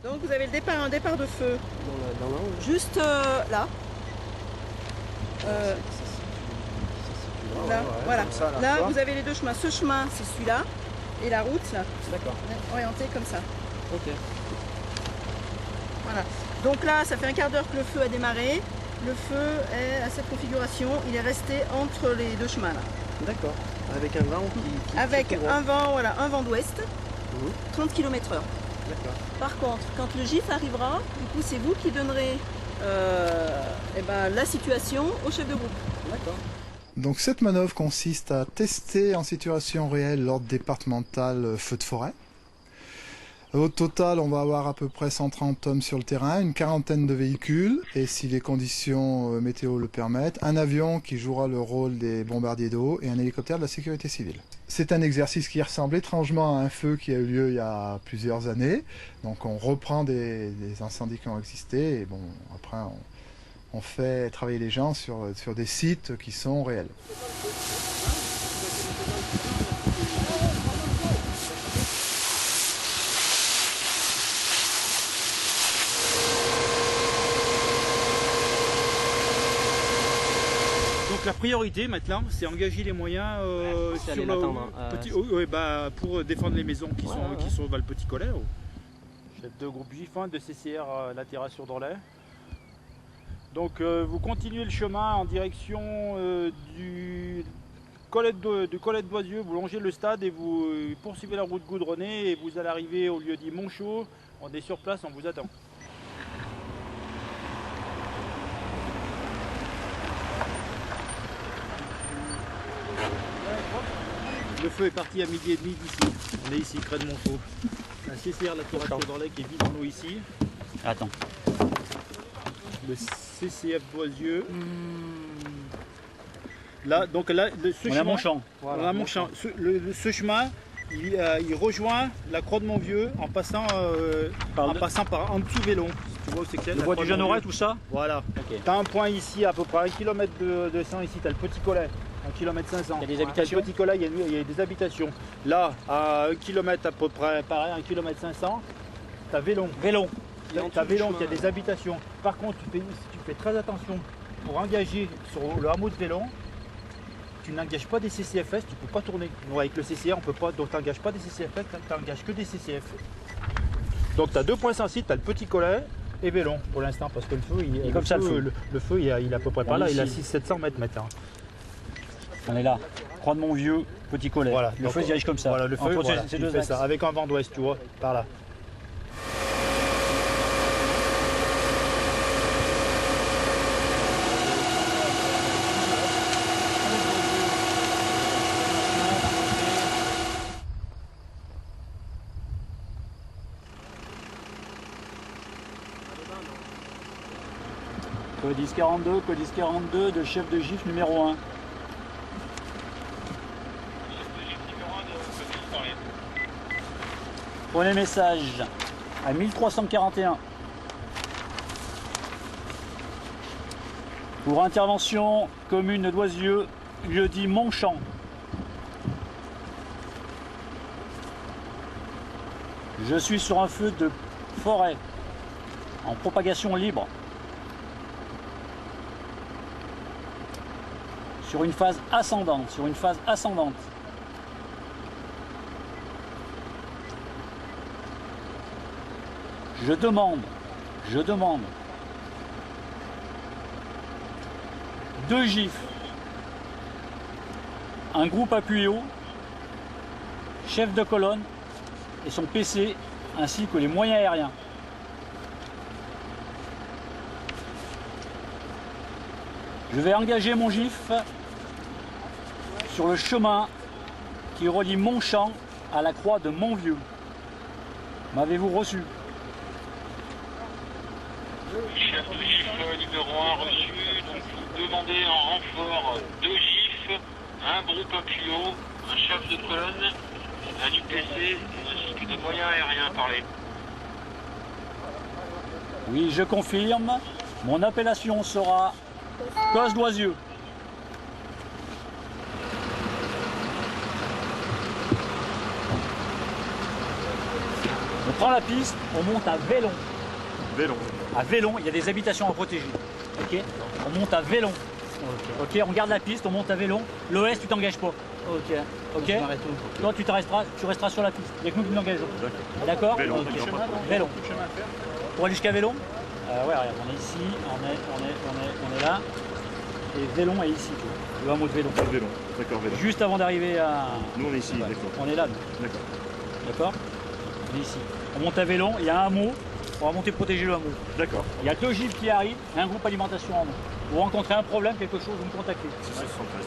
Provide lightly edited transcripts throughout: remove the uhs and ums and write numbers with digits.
Donc vous avez un départ de feu. Dans l'angle. Juste là. Là, voilà. Ça, là, vous avez les deux chemins. Ce chemin, c'est celui-là. Et la route, là. D'accord. Orientée comme ça. Ok. Voilà. Donc là, ça fait un quart d'heure que le feu a démarré. Le feu est à cette configuration. Il est resté entre les deux chemins, là. D'accord. Avec un vent qui Avec tourne. un vent, voilà, un vent d'ouest. 30 km/h. D'accord. Par contre, quand le GIF arrivera, du coup, c'est vous qui donnerez la situation au chef de groupe. D'accord. Donc cette manœuvre consiste à tester en situation réelle l'ordre départemental feu de forêt. Au total, on va avoir à peu près 130 hommes sur le terrain, une quarantaine de véhicules, et si les conditions météo le permettent, un avion qui jouera le rôle des bombardiers d'eau et un hélicoptère de la sécurité civile. C'est un exercice qui ressemble étrangement à un feu qui a eu lieu il y a plusieurs années. Donc on reprend des incendies qui ont existé, et bon, après on fait travailler les gens sur des sites qui sont réels. Donc la priorité maintenant, c'est engager les moyens C'est sur aller l'attendre, pour défendre les maisons qui sont dans le petit collet. Chef de groupe GIF 1 de CCR La Terrasse-sur-Dorlay. Donc vous continuez le chemin en direction du collet de Boisieux, vous longez le stade et vous poursuivez la route goudronnée et vous allez arriver au lieu dit Montchaud. On est sur place, on vous attend. Le feu est parti à midi et demi d'ici. On est ici, près de Montchaud. Un CCR La Terrasse-sur-Dorlay qui est vide en eau ici. Attends. Le CCF Boisieux. Là, donc là, ce On chemin, a Montchamp. on a Montchamp. Ce chemin, il rejoint la Croix de Montvieux en passant par en dessous Vélon. Tu vois où c'est que c'est, Le la bois Croix du de Jeanneret, Montvieux. tout ça. Voilà. Ok. Tu as un point ici à peu près 1 km de 100 ici, tu as le petit collet, 1 km 500. Il y a des habitations. Le petit collet, il y a des habitations. Là, à 1 km à peu près, pareil, 1 km 500, tu as Vélon. Vélon. Tu as Vélon qui a des habitations. Par contre, tu fais très attention pour engager sur le hameau de Vélon. Tu n'engages pas des CCFS, tu ne peux pas tourner. Nous, avec le CCR, on peut pas, donc tu n'engages pas des CCFS, tu n'engages que des CCF. Donc tu as deux points sensibles, tu as le petit collet et Vélon pour l'instant, parce que le feu, il est à peu près par là, il a 600-700 mètres maintenant. On est là. Croix de Montvieux, petit collet. Voilà, Le donc, feu se dirige comme ça. Voilà, le feu, Entre voilà, ces il deux fait axes. ça, avec un vent d'ouest, tu vois, par là. Codis 42 de chef de GIF numéro 1. Prenez message à 1341. Pour intervention commune d'Oisieux, lieu dit Montchamp. Je suis sur un feu de forêt en propagation libre. Sur une phase ascendante, Je demande 2 GIF, un groupe appuyé haut, chef de colonne et son PC, ainsi que les moyens aériens. Je vais engager mon GIF sur le chemin qui relie Montchamp à la croix de Montvieux. M'avez-vous reçu? Chef de GIF numéro 1 reçu, donc vous demandez en renfort 2 GIF, un groupe appuyé, un chef de colonne, un UPC ainsi que des moyens aériens parlés. Oui, je confirme. Mon appellation sera Cos d'Oisieux. prend la piste, on monte à Vélon. Vélon. À Vélon, il y a des habitations à protéger. Ok. On monte à Vélon. Ok, on garde la piste, on monte à Vélon. L'OS, tu t'engages pas. Ok. Ok. Toi, tu resteras sur la piste. Il n'y a que nous qui nous engageons. D'accord. Vélon. Vélon. Pour aller jusqu'à Vélon. Ouais, regarde, on est ici, on est là. Et Vélon est ici. Le hameau de Vélon. Vélon. D'accord, Vélon. Juste avant d'arriver à. Nous, on est ici, d'accord. On est là, nous. D'accord. D'accord. On est ici. On monte à Vélon, il y a un hameau. On va monter protéger le hameau. D'accord. Il y a 2 gifs qui arrivent et un groupe alimentation en haut. Vous rencontrez un problème, quelque chose, vous me contactez.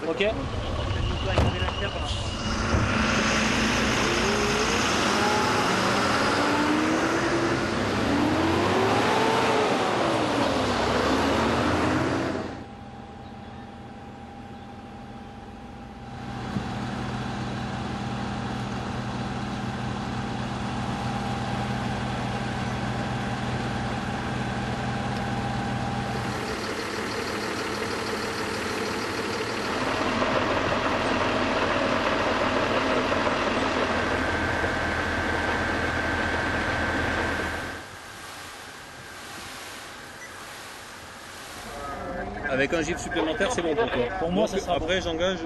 Ok. Avec un gif supplémentaire, c'est bon pour toi. Pour moi, ça sera bon. Après, j'engage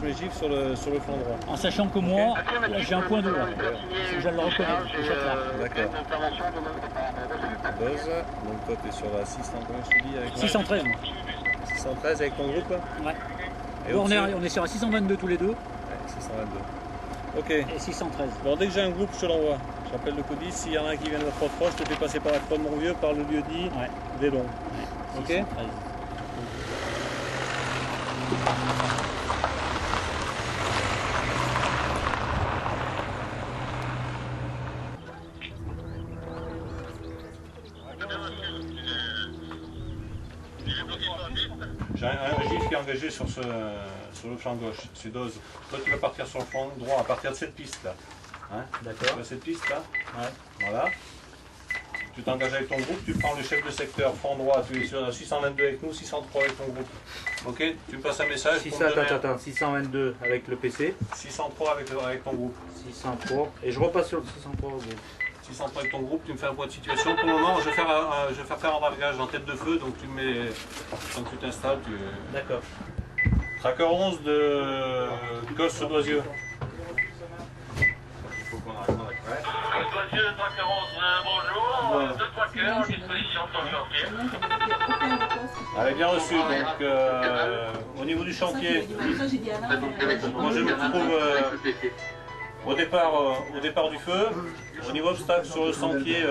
mes gifs sur le flanc droit. En sachant que moi, là, j'ai un point d'eau là. Je le reconnais, je jette là. D'accord. Dose. Donc toi, tu es sur la 600, comment je te dis avec 613. 613 avec ton groupe là. Ouais. Et Bon, on est sur la 622 tous les deux. Ouais, 622. Ok. Et 613. Bon, dès que j'ai un groupe, je te l'envoie. J'appelle le CODIS. S'il y en a un qui vient de trop proche, je te fais passer par la croix de Montvieux, par le lieu-dit Vélon. Ouais. Ok. 613. J'ai un gif qui est engagé sur le flanc gauche, c'est dose. Toi, tu vas partir sur le flanc droit à partir de cette piste là. Hein, d'accord. Tu vois cette piste là. Ouais. Voilà. Tu t'engages avec ton groupe, tu prends le chef de secteur flanc droit, tu es sur 622 avec nous, 603 avec ton groupe. Ok. Tu me passes un message. 622 avec le PC. 603 avec ton groupe. 603. Et je repasse sur le 603 au groupe. 603 avec ton groupe, tu me fais un point de situation. Pour le moment, je vais faire un dragage en tête de feu, donc tu me mets, quand tu t'installes, tu... D'accord. Tracker 11 de Gosse Doisieux. Il faut qu'on arrive dans la crête. Doisieux, tracker 11, bonjour. Deux trackers en disposition sur le chantier. Allez, bien reçu. Donc, au niveau du chantier, moi je me trouve au départ du feu. Au niveau obstacle sur le sentier,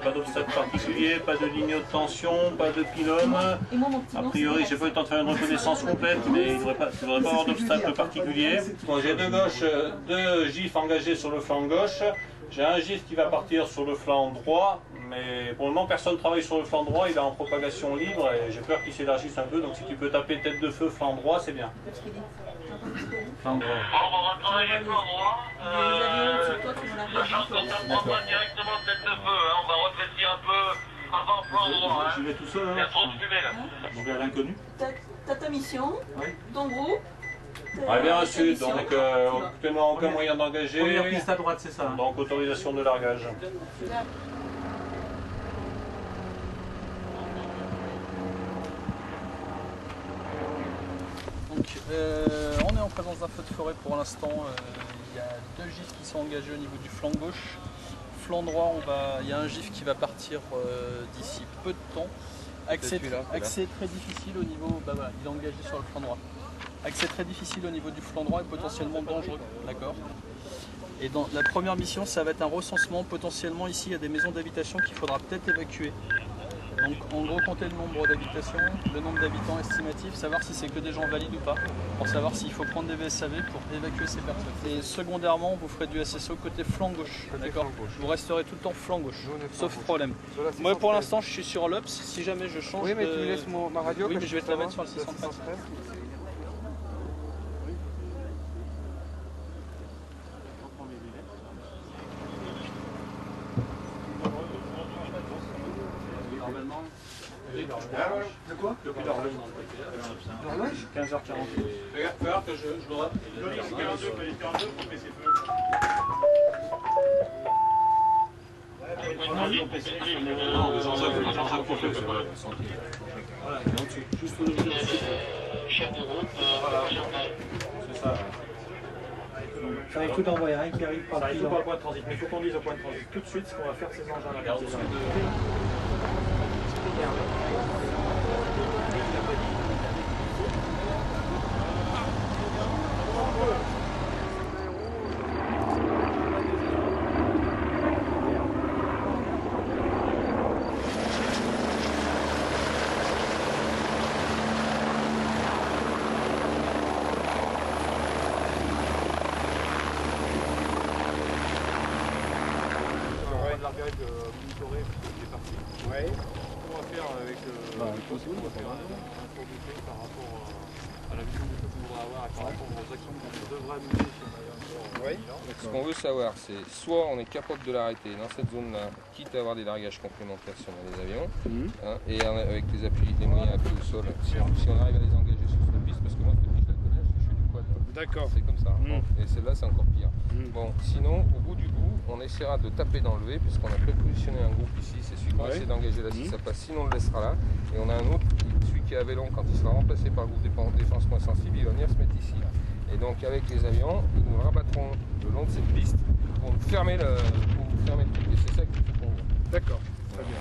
pas d'obstacle particulier, pas de ligne de tension, pas de pylône. A priori, j'ai pas eu le temps de faire une reconnaissance complète, mais il ne devrait pas avoir d'obstacle particulier. Bon, j'ai deux gifs engagés sur le flanc gauche. J'ai un gif qui va partir sur le flanc droit, mais pour le moment personne ne travaille sur le flanc droit, il est en propagation libre et j'ai peur qu'il s'élargisse un peu, donc si tu peux taper tête de feu flanc droit, c'est bien. Flanc droit. On va travailler flanc droit. Sachant qu'on ne prend pas directement tête de feu, hein. On va rétrécir un peu avant flanc droit. J'y vais tout seul. Il y a trop de fumée là. Je vais à l'inconnu. T'as ta mission, ton groupe. Ouais, bien reçu, donc actuellement aucun moyen d'engager. Première piste à droite, c'est ça. Donc autorisation de largage. Donc, on est en présence d'un feu de forêt pour l'instant. Il y a deux gifs qui sont engagés au niveau du flanc gauche. Flanc droit, il y a un gif qui va partir d'ici peu de temps. Accès très difficile au niveau. Voilà, il est engagé sur le flanc droit. Accès très difficile au niveau du flanc droit et potentiellement dangereux. D'accord. Et dans la première mission, ça va être un recensement. Potentiellement, ici, il y a des maisons d'habitation qu'il faudra peut-être évacuer. Donc, en gros, compter le nombre d'habitations, le nombre d'habitants estimatif, savoir si c'est que des gens valides ou pas, pour savoir s'il faut prendre des VSAV pour évacuer ces personnes. Et secondairement, vous ferez du SSO côté flanc gauche, d'accord. Vous resterez tout le temps flanc gauche, sauf problème. Moi, pour l'instant, je suis sur l'Ops. Si jamais je change oui, mais tu me laisses ma radio. Oui, mais je vais te la mettre sur le 613. De quoi? Depuis l'horloge. 15h40. Fais gaffe que je dois. Colis 42, faut baisser le feu. Jean-Jacques Profet, c'est vrai. Voilà, et en dessous, juste au niveau de Chef de groupe, c'est ça. Ça arrive tout envoyer, rien qui arrive par Ça arrive tout par le point de transit, mais il faut qu'on dise au point de transit tout de suite ce qu'on va faire ces engins-là. Monitorer les parties. Ouais. On va faire avec le poste, on va faire un tour de fait par rapport à la vision qu'on voudra avoir et par rapport aux actions qu'on devra mener si on a encore. Oui. Ce qu'on veut savoir, c'est soit on est capable de l'arrêter dans cette zone-là, quitte à avoir des largages complémentaires si on a des avions, hein, et avec les appuis, les moyens appuis au sol, si on arrive à les engager sur cette piste, parce que moi cette piste je la connais, je suis du quad. D'accord. C'est comme ça. Bon. Et celle-là c'est encore pire. Bon, sinon au bout du bout, on essaiera de taper dans le V, puisqu'on a prépositionné un groupe ici, c'est celui qu'on va essayer d'engager là si ça passe, sinon on le laissera là. Et on a un autre, celui qui est à Vélon, quand il sera remplacé par le groupe défense moins sensible, il va venir se mettre ici. Et donc avec les avions, ils nous rabattront le long de cette piste pour fermer le truc. Et c'est ça qu'il faut qu'on voit. D'accord, très bien.